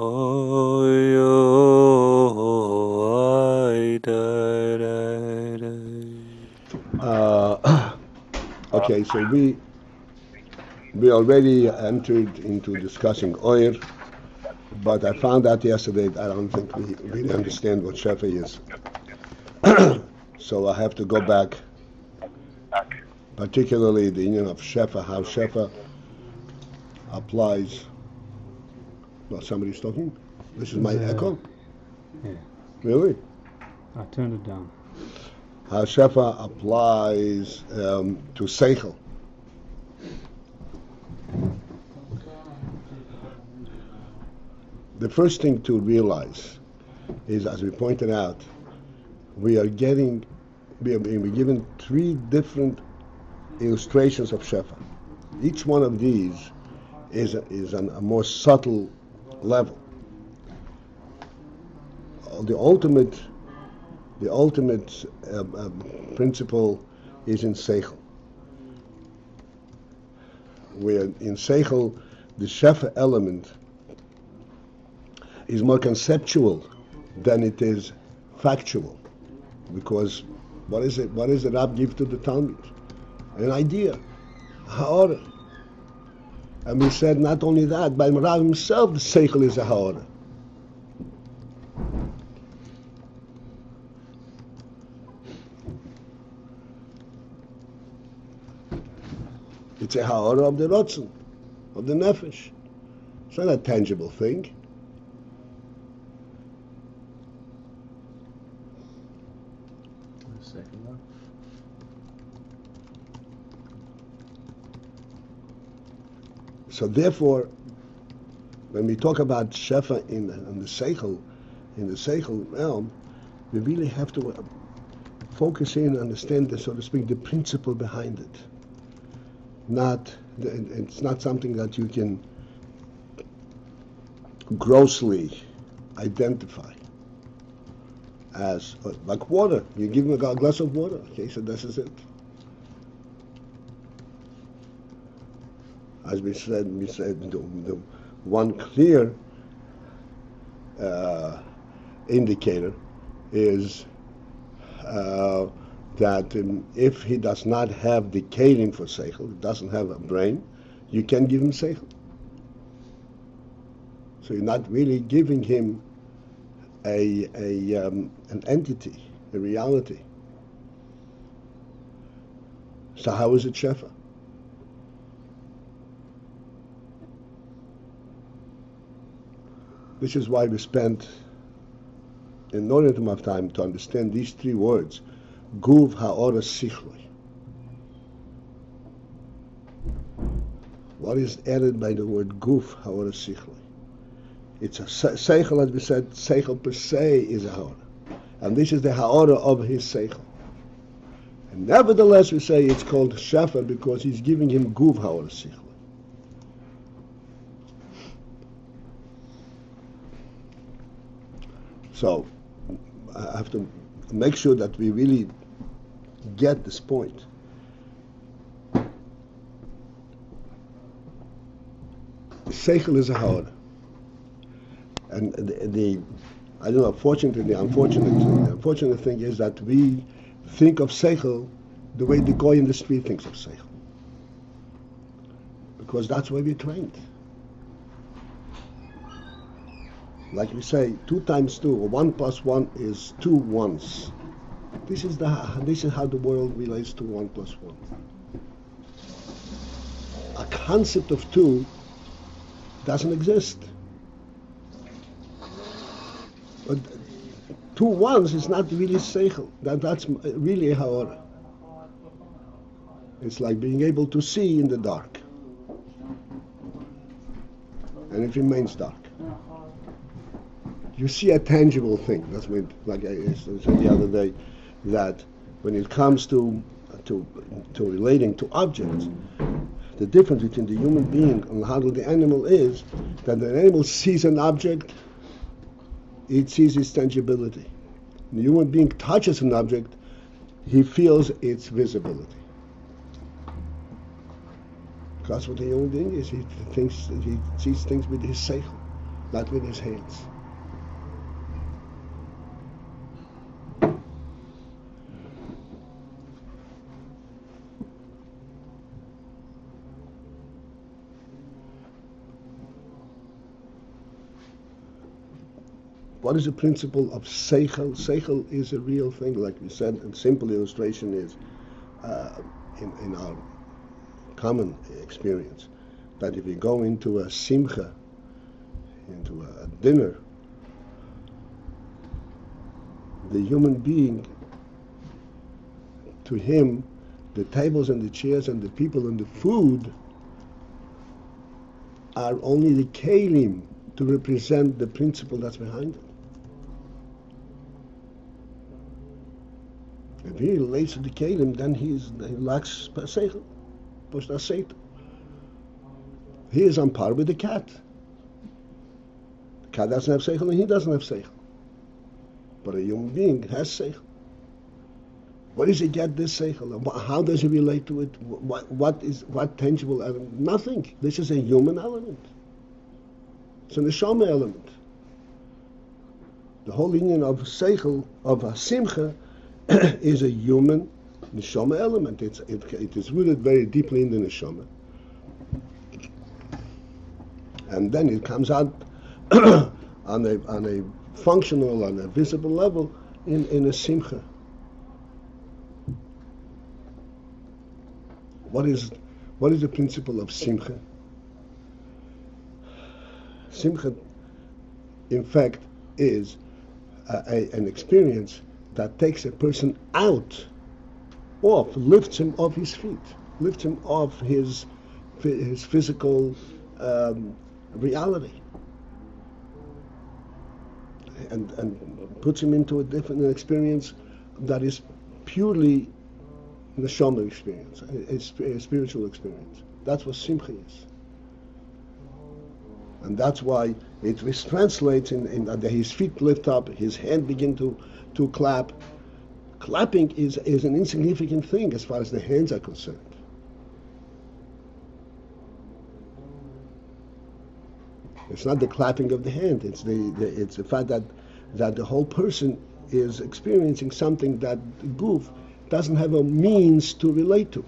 Oy, oy, da, da, da. Okay, so we already entered into discussing oil, but I found out yesterday I don't think we really understand what shefa is. So I have to go back, particularly the union of shefa, how shefa applies. Well, somebody's talking. This is my echo. Yeah. Really? I turned it down. How shefa applies to seichel. The first thing to realize is, as we pointed out, we are given three different illustrations of shefa. Each one of these is on a more subtle level. The ultimate principle is in seichel. Where in seichel, the shefa element is more conceptual than it is factual. Because what is it? What does the Rab give to the Talmud? An idea, ha'orah. And we said not only that, by Rab himself, the seichel is a ha'orah. It's a ha'orah of the rotzen, of the nefesh. It's not a tangible thing. So therefore, when we talk about shefa in the seichel realm, we really have to focus in and understand, so to speak, the principle behind it. It's not something that you can grossly identify as like water. You give them a glass of water. Okay, so this is it. As we said the one clear indicator is that if he does not have the kelim for seichel, doesn't have a brain, you can give him seichel. So you're not really giving him an entity, a reality. So how is it shefa? This is why we spent an inordinate amount of time to understand these three words, guv ha'ora sichloi. What is added by the word guv ha'ora sichloi? It's a seichel, as we said, seichel per se is a ha'ora. And this is the ha'ora of his seichel. And nevertheless we say it's called shefa because he's giving him guv ha'ora sichloi. So I have to make sure that we really get this point. The seichel is a ha'ora. And the I don't know, the unfortunate thing is that we think of seichel the way the guy in the street thinks of seichel. Because that's where we're trained. Like we say, 2 times 2, or 1 plus 1 is 2 ones. This is how the world relates to 1 plus 1. A concept of 2 doesn't exist. But 2 ones is not really seichel. That's really a ha'ora. It's like being able to see in the dark. And it remains dark. You see a tangible thing. That's what, like I said the other day, that when it comes to relating to objects, the difference between the human being and how the animal is that the animal sees an object, it sees its tangibility. The human being touches an object, he feels its visibility. That's what the human being is. He sees things with his seichel. not with his hands. What is the principle of seichel? Seichel is a real thing, like we said. A simple illustration is in our common experience that if you go into a simcha, into a dinner, the human being, to him, the tables and the chairs and the people and the food are only the kelim to represent the principle that's behind it. If he relates to the kelim, then he lacks seichel, poshta seichel. He is on par with the cat. The cat doesn't have seichel and he doesn't have seichel. But a human being has seichel. Where does he get this seichel? How does he relate to it? What tangible element? Nothing. This is a human element. It's a neshama element. The whole union of seichel, of a simcha, is a human neshama element. It is rooted very deeply in the neshama. And then it comes out on a functional, on a visible level in a simcha. What is the principle of simcha? Simcha, in fact, is an experience that takes a person lifts him off his feet, lifts him off his physical reality, and puts him into a different experience that is purely neshama experience, a spiritual experience. That's what simcha is. And that's why it translates in that his feet lift up, his hand begin to clap. Clapping is an insignificant thing as far as the hands are concerned. It's not the clapping of the hand. It's the fact that the whole person is experiencing something that the goof doesn't have a means to relate to.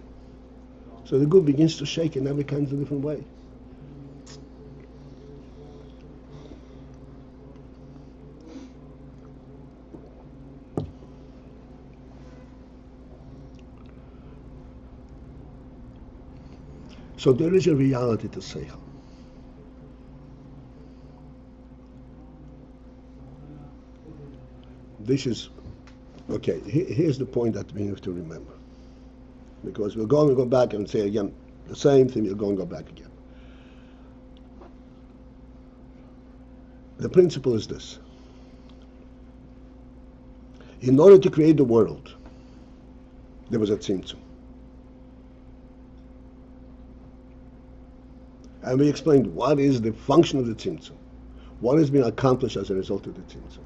So the goof begins to shake in every kind of different way. So there is a reality to seichel. This is, okay, here's the point that we have to remember. Because we're going to go back and say again the same thing, we're going to go back again. The principle is this. In order to create the world, there was a tzimtzum. And we explained what is the function of the tzimtzum, what has been accomplished as a result of the tzimtzum.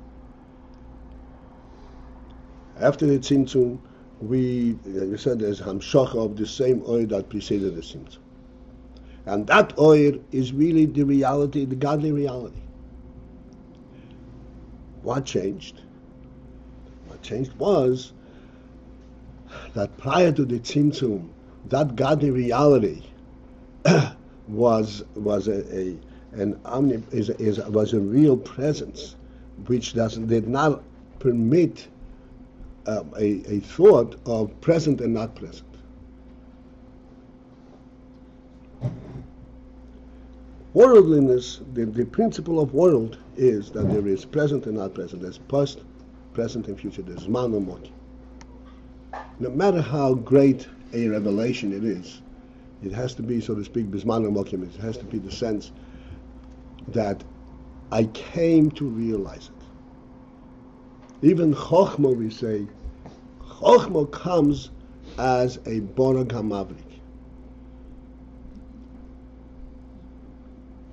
After the tzimtzum, we said there's hamshacha of the same oil that preceded the tzimtzum. And that oil is really the reality, the godly reality. What changed? What changed was that prior to the tzimtzum, that godly reality was a real presence, which did not permit a thought of present and not present. Worldliness, the principle of world is that there is present and not present. There's past, present, and future. There's man and moki. No matter how great a revelation it is, it has to be, so to speak, bisman and mokim. It has to be the sense that I came to realize it. Even chokhmah, we say, chokhmah comes as a borag hamavrik.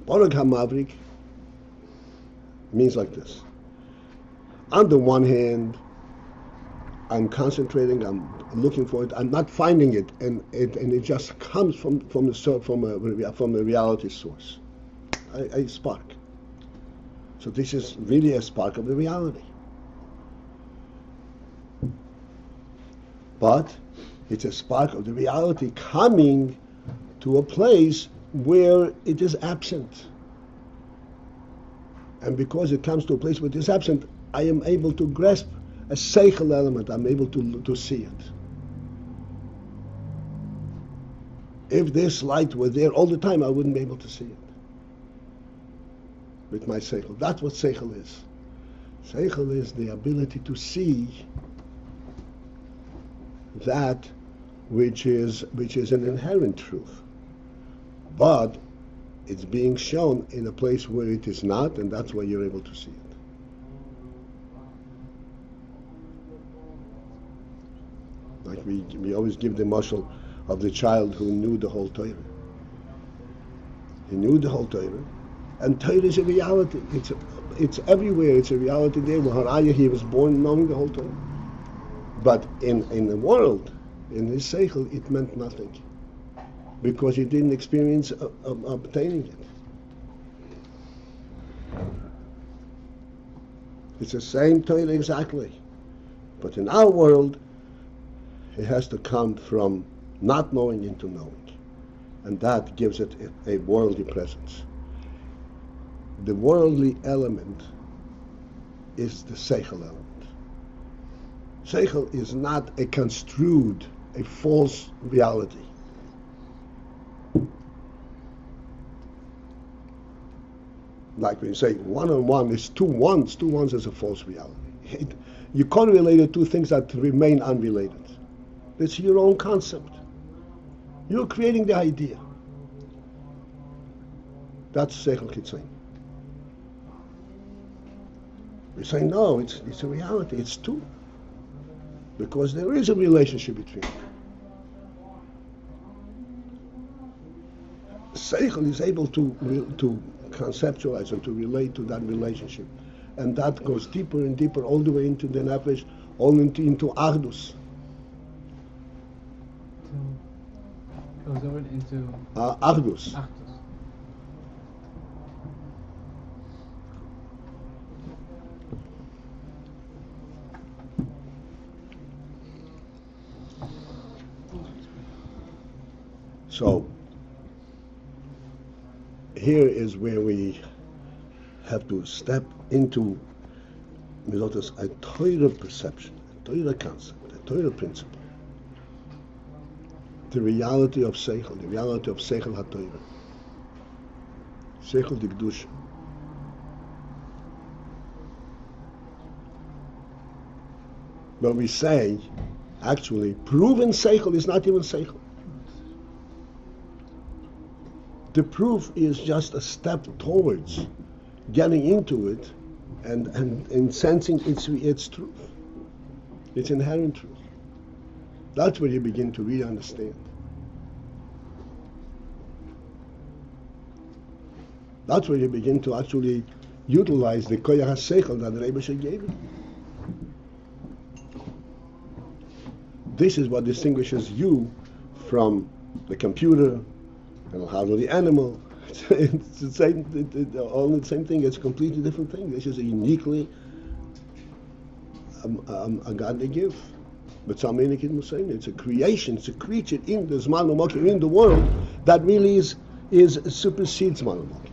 Borag hamavrik means like this. On the one hand, I'm concentrating, I'm looking for it, I'm not finding it, and it just comes from a reality source. I spark. So this is really a spark of the reality. But it's a spark of the reality coming to a place where it is absent. And because it comes to a place where it is absent, I am able to grasp a seichel element. I'm able to see it. If this light were there all the time, I wouldn't be able to see it with my seichel. That's what seichel is. Seichel is the ability to see that which is an inherent truth, but it's being shown in a place where it is not, and that's why you're able to see it. Like we always give the mashal of the child who knew the whole Torah. He knew the whole Torah, and Torah is a reality. It's everywhere. It's a reality there. He was born knowing the whole Torah. But in the world, in his seichel, it meant nothing, because he didn't experience obtaining it. It's the same Torah exactly, but in our world, it has to come from not knowing into knowing, and that gives it a worldly presence. The worldly element is the seichel element. Seichel is not a construed, a false reality. Like when you say 1 and 1 is 2 ones, 2 ones is a false reality. You can't relate the two things that remain unrelated. It's your own concept. You're creating the idea. That's Seichel Kitzain. We say no, it's a reality, it's 2. Because there is a relationship between them. Seichel is able to conceptualize and to relate to that relationship. And that goes deeper and deeper all the way into the nefesh, all into Achdus. Goes over into Achdus. So here is where we have to step into a Torah perception, a Torah concept, a Torah principle. The reality of Seichel, the reality of Seichel HaTorah, Seichel Dikdusha. But we say, actually, proven Seichel is not even Seichel. The proof is just a step towards getting into it and sensing its truth, its inherent truth. That's where you begin to really understand. That's where you begin to actually utilize the koyach ha-seichel that the Rebbe gave you. This is what distinguishes you from the computer and hardly the animal. It's the same, only the same thing. It's a completely different thing. This is a uniquely a godly gift. But it's a creation, it's a creature in the Zman U'Mokim, in the world, that really is supersedes Zman U'Mokim.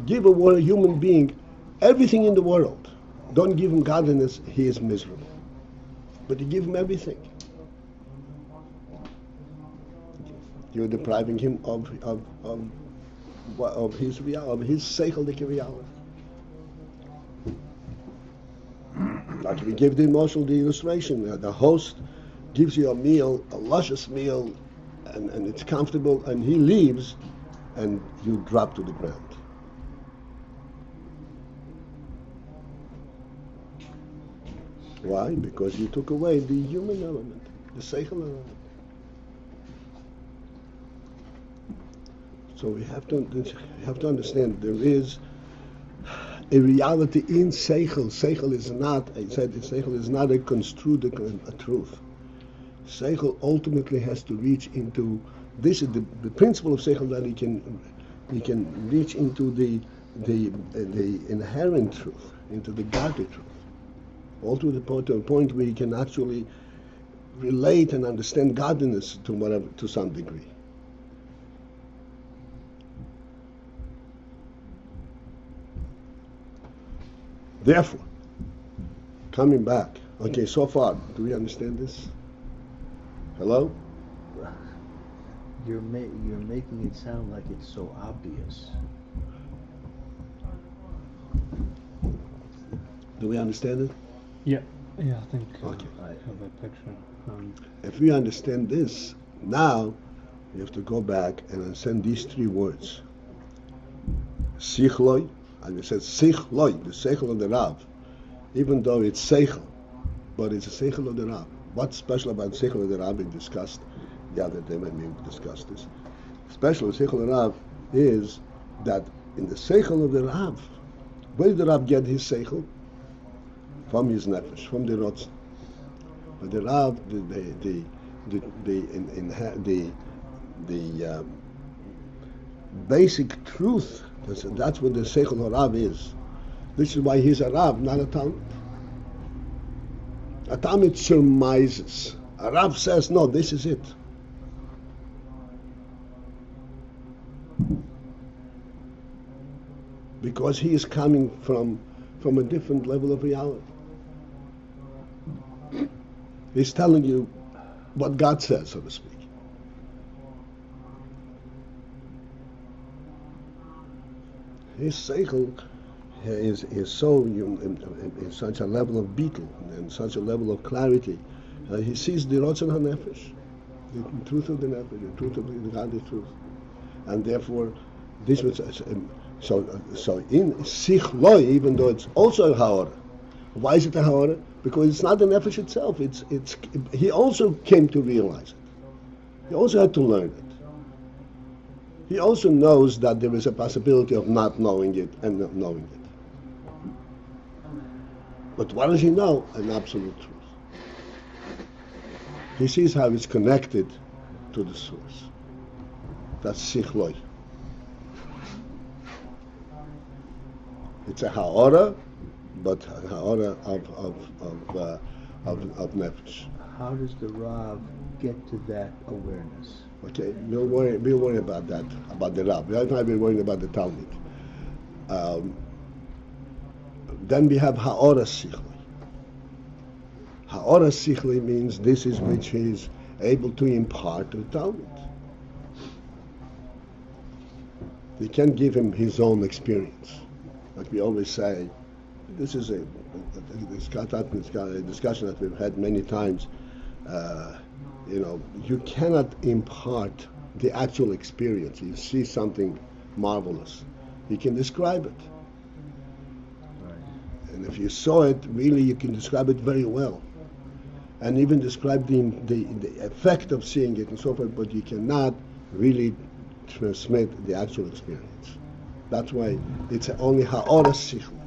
Give a human being everything in the world. Don't give him godliness, he is miserable. But you give him everything. You're depriving him of his reality, of his seichel reality. Like we give the emotional the illustration, the host gives you a meal, a luscious meal, and it's comfortable, and he leaves, and you drop to the ground. Why? Because you took away the human element, the seichel element. So we have to understand there is a reality in seichel. Seichel is not, I said, seichel is not a construed a truth. Seichel ultimately has to reach into, this is the principle of seichel, that he can he can reach into the inherent truth, into the godly truth, all to the point where he can actually relate and understand godliness to some degree. Therefore, coming back, okay, so far, do we understand this? Hello? You're making it sound like it's so obvious. Do we understand it? Yeah, I think Okay. I have a picture. If we understand this, now you have to go back and understand these three words. Sichloi, and it says Sichloi, the Seichel of the Rav, even though it's Seichel, but it's a Seichel of the Rav. What's special about Seichel of the Rav? We discussed the other day when we discussed this. Special with Seichel of the Rav is that in the Seichel of the Rav, where did the Rav get his Seichel? From his nefesh, from the Rotzen. But the Rav, the basic truth, that's what the Seichel Rav is. This is why he's a Rav, not a Talmud. A Talmud surmises. A Rav says, no, this is it. Because he is coming from a different level of reality. He's telling you what God says, so to speak. His seichel is so in such a level of beetle and such a level of clarity. He sees the rotzen hanefesh, the truth of the nefesh, the truth of the godly truth, and therefore this was so in sichloi, even though it's also a haora. Why is it a haora? Because it's not the nefesh itself. It's he also came to realize it. He also had to learn it. He also knows that there is a possibility of not knowing it and not knowing it. But what does he know? An absolute truth. He sees how it's connected to the source. That's sichloi. It's a ha'ora, but a ha'ora of nefesh. How does the Rav get to that awareness? Okay, we'll worry about that, about the Rav. Right now we're worrying about the Talmud. Then we have ha'ora sichli. Ha'ora sichli means this is which he is able to impart to the Talmud. We can't give him his own experience. Like we always say, this is a discussion that we've had many times. You cannot impart the actual experience. You see something marvelous, you can describe it. Right. And if you saw it, really you can describe it very well. And even describe the effect of seeing it and so forth, but you cannot really transmit the actual experience. That's why it's only ha'ora sichli.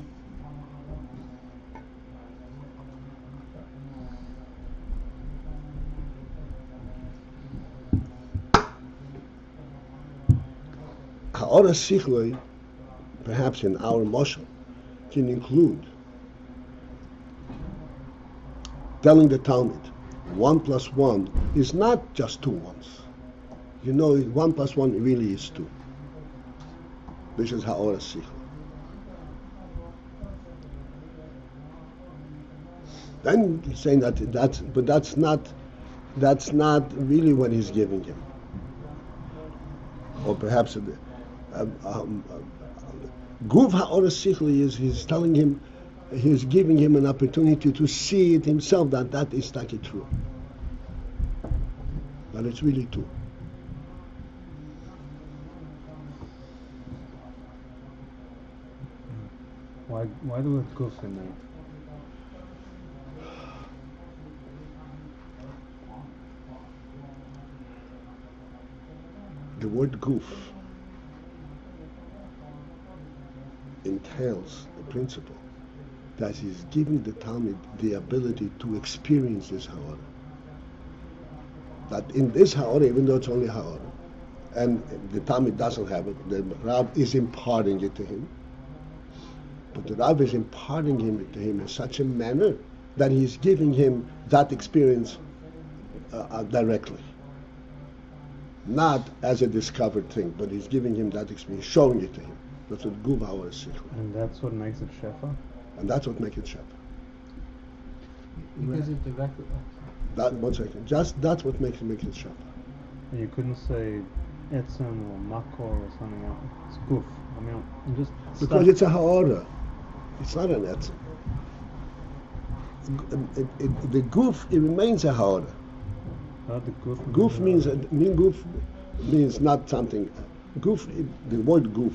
Ha'ora sichli, perhaps in our moshel, can include telling the Talmud 1 plus 1 is not just 2 ones. 1 plus 1 really is 2. This is ha'ora sichli. Then he's saying that's not really what he's giving him. Or perhaps Guv ha'ora sichli is he's giving him an opportunity to see it himself that is taki true. But it's really true. Why the word guf in there? The word guf entails the principle that he's giving the Talmud the ability to experience this ha'ora. That in this ha'ora, even though it's only ha'ora, and the Talmud doesn't have it, the Rav is imparting it to him. But the Rav is imparting it to him in such a manner that he's giving him that experience directly. Not as a discovered thing, but he's giving him that experience, showing it to him. That's what Guvauer is. And that's what makes it Shefa? And that's what makes it Shefa. Because it directly. That, 1 second. Just that's what makes it Shefa. And you couldn't say Etzem or Makor or something else. It's Guf. I mean, just Because stuff. it's a ha'ora. It's not an etzem. The guf, it remains a ha'ora. The Guf. Guf means not something. Guf, the word guf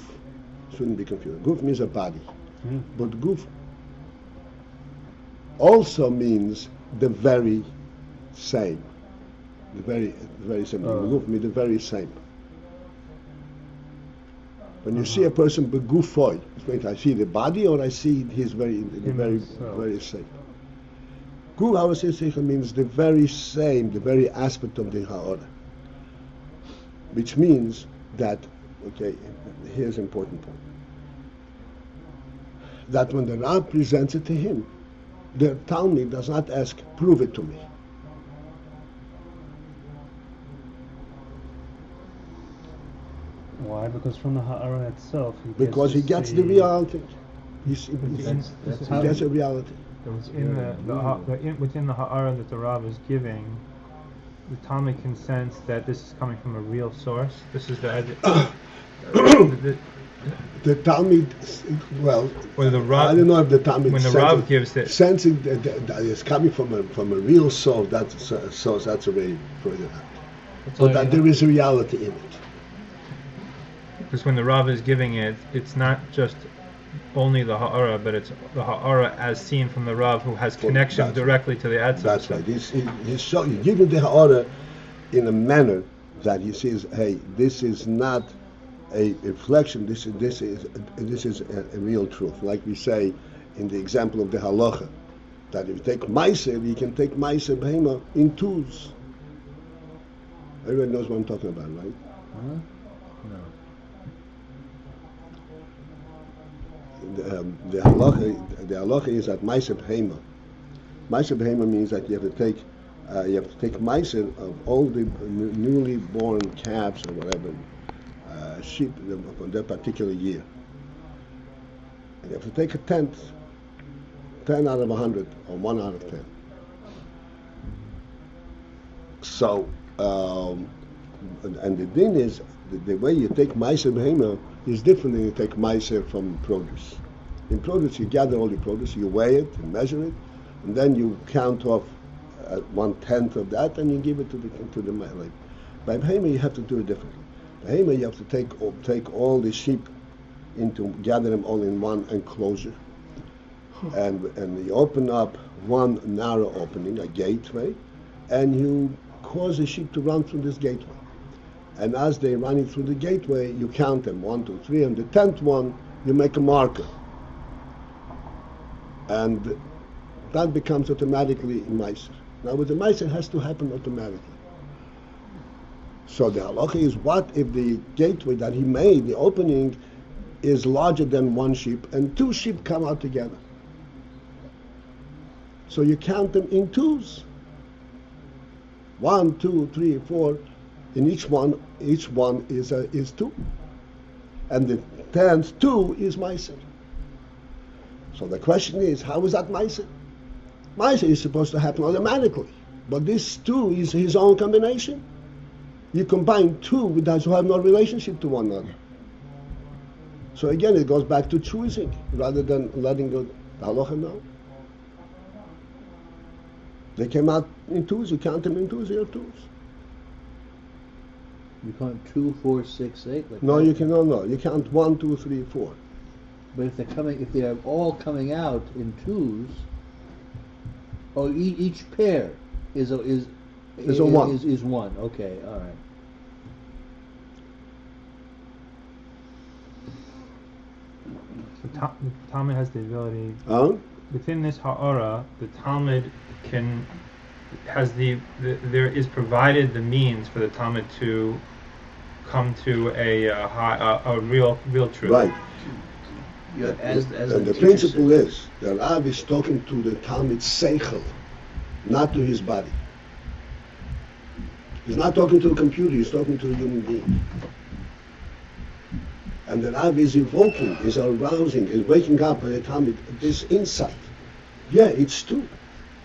shouldn't be confused. Guf means a body. Yeah. But guf also means the very same. The very same. Guf means the very same. When you see a person begufoy, I see the body or I see his very same. Gu Ha'ara means the very same, the very aspect of the Ha'ara. Which means that, okay, here's an important point. That when the Rab presents it to him, the Talmud does not ask, prove it to me. Why? Because from the Ha'ara itself, Because he gets the reality. He gets a reality. Within the ha'ara that the Rav is giving, the Talmud can sense that this is coming from a real source. This is the Talmud, well, or the Rav, I don't know if the Talmud when the Rav gives it, sensing that it's coming from a real source. That's a very further out. But that there is a reality in it. because when the Rav is giving it, it's not just only the ha'ara, but it's the ha'ara as seen from the Rav, who has connection directly to the Etzem. That's right. He's giving the ha'ara in a manner that he says, "Hey, this is not a reflection. This is a real truth." Like we say in the example of the halacha, that if you take meiser, you can take meiser behema in twos. Everyone knows what I'm talking about, right? Huh? No. The halacha is that meiser behema. Meiser behema means that you have to take meiser of all the newly born calves or whatever sheep from that particular year, and you have to take a tenth, 10 out of 100 or 1 out of 10. So, and the thing is, the way you take meiser behema is different than you take meiser from produce. In produce, you gather all the produce, you weigh it, you measure it, and then you count off 1/10 of that, and you give it to the meiser. By behema, you have to do it differently. Behema, you have to take all the sheep gather them all in one enclosure, and you open up one narrow opening, a gateway, and you cause the sheep to run through this gateway. And as they're running through the gateway, you count them, 1, 2, 3, and the 10th one, you make a marker. And that becomes automatically meiser. Now with the meiser, it has to happen automatically. So the halacha is, what if the gateway that he made, the opening, is larger than one sheep, and 2 sheep come out together? So you count them in twos. 1, 2, 3, 4. In each one is 2, and the 10th 2 is meiser. So the question is, how is that meiser? Meiser is supposed to happen automatically, but this 2 is his own combination. You combine 2 that have no relationship to one another. So again, it goes back to choosing rather than letting the halacha know. They came out in twos. You count them in twos. They are twos. You count 2, 4, 6, 8. Like No, that. you cannot. No, you count 1, 2, 3, 4. But if they are all coming out in twos, or each pair is a one. Is one. Okay, all right. the Talmud has the ability, Huh? within this ha'ara, the Talmud there is provided the means for the Talmud to come to a real truth. Right. As And the principle is the Rav is talking to the Talmid Seichel, not to his body. He's not talking to a computer, he's talking to a human being. And the Rav is evoking, is arousing, is waking up at the Talmid this insight. Yeah, it's true.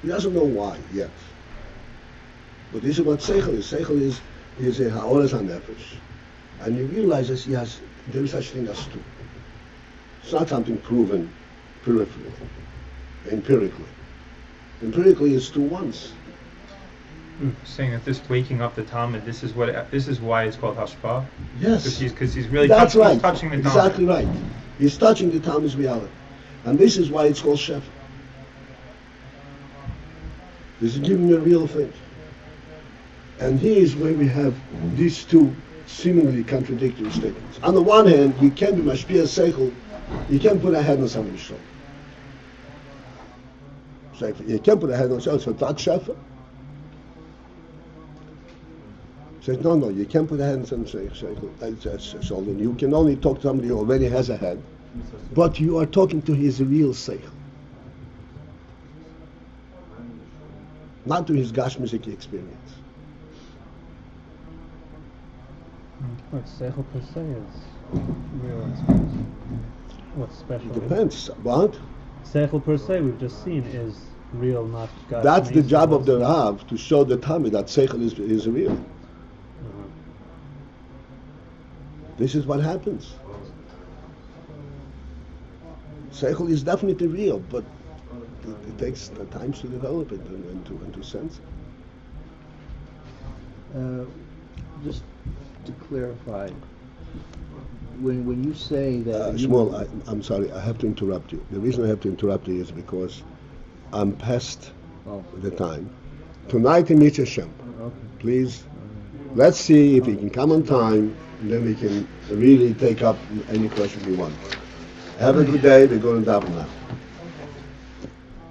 He doesn't know why yet. But this is what Seichel is. Seichel is a ha'oras ha'nefesh. And he realizes, yes, there is such thing as two. It's not something proven peripherally, empirically. Empirically, it's two once. Saying that this waking up the Talmud, this is why it's called hashpah. Yes, because he's really that's touching, right. he's touching the Talmud. Exactly right. He's touching the Talmud's reality, and this is why it's called shefa. This is giving a real thing. And here is where we have these two seemingly contradictory statements. On the one hand, you can be mashpia seichel, you can put a hand on somebody's shoulder. So you can put a hand on shoulder, so that's shefa. Says no, you can't put a hand on somebody's shoulder. You can only talk to somebody who already has a head, but you are talking to his real seichel, not to his gashmisik experience. What seichel per se is real and special. What's special? It depends. What? Seichel per se, we've just seen, is real, not God. That's the job of the Rav, to show the Talmud that seichel is real. This is what happens. Seichel is definitely real, but it takes time to develop it and to sense it. Just to clarify, when you say that Shmuel, I'm sorry, I have to interrupt you. The reason I have to interrupt you is because I'm past the time. Tonight in Mitzvah Hashem, please, let's see if we can come on time, and then we can really take up any question we want. Have a good day. We're going to daven now.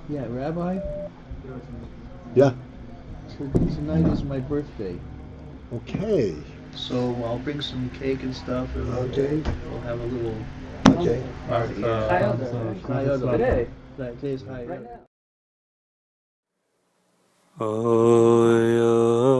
Yeah, Rabbi? Yeah. Tonight is my birthday. Okay. So I'll bring some cake and stuff, and Okay. we'll have a little Okay. party. Today. Today's high. Oh, yeah.